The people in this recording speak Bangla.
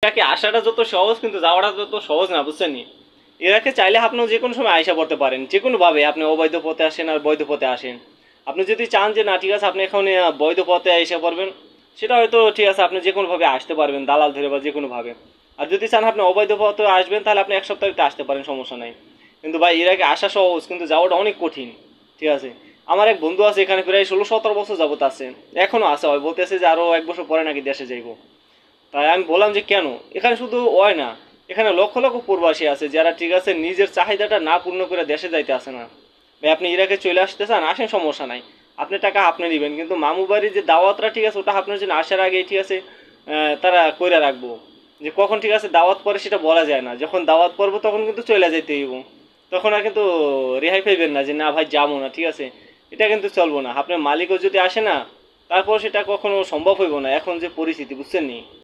ইরাকে আসাটা যত সহজ কিন্তু যাওয়াটা যত সহজ না, বুঝছেন নি? ইরাকে চাইলে আপনিও যে কোনো সময় আইসা পড়তে পারেন, যে কোনোভাবে। আপনি অবৈধ পথে আসেন আর বৈধ পথে আসেন, আপনি যদি চান যে না ঠিক আছে আপনি এখন বৈধ পথে এসে পড়বেন, সেটা হয়তো ঠিক আছে, আপনি যে কোনোভাবে আসতে পারবেন, দালাল ধরে বা যে কোনোভাবে। আর যদি চান আপনি অবৈধ পথে আসবেন, তাহলে আপনি এক সপ্তাহে আসতে পারেন, সমস্যা নাই। কিন্তু ভাই ইরাকে আসা সহজ, কিন্তু যাওয়াটা অনেক কঠিন। ঠিক আছে, আমার এক বন্ধু আছে এখানে, প্রায় 16-17 বছর যাবত আছে, এখনো আছে। হয় বলতেছে যে আরো 1 বছর পরে নাকি দেশে যাইবো। তাই আমি বললাম যে কেন? এখানে শুধু ওই না, এখানে লক্ষ লক্ষ প্রবাসী আছে যারা ঠিক আছে নিজের চাহিদাটা না পূর্ণ করে দেশে যাইতে আসে না। ভাই আপনি ইরাকে চলে আসতে চান, আসেন, সমস্যা নাই। আপনি টাকা আপনি নেবেন, কিন্তু মামু বাড়ির যে দাওয়াতটা ঠিক আছে ওটা আপনার জন্য আসার আগে ঠিক আছে তারা কইরা রাখবো। যে কখন ঠিক আছে দাওয়াত পরে সেটা বলা যায় না, যখন দাওয়াত পড়বো তখন কিন্তু চলে যাইতে হইব। তখন আর কিন্তু রেহাই পাইবেন না যে না ভাই যাবো না, ঠিক আছে? এটা কিন্তু চলবো না। আপনার মালিকও যদি আসে না, তারপর সেটা কখনো সম্ভব হইব না, এখন যে পরিস্থিতি, বুঝছেন নি?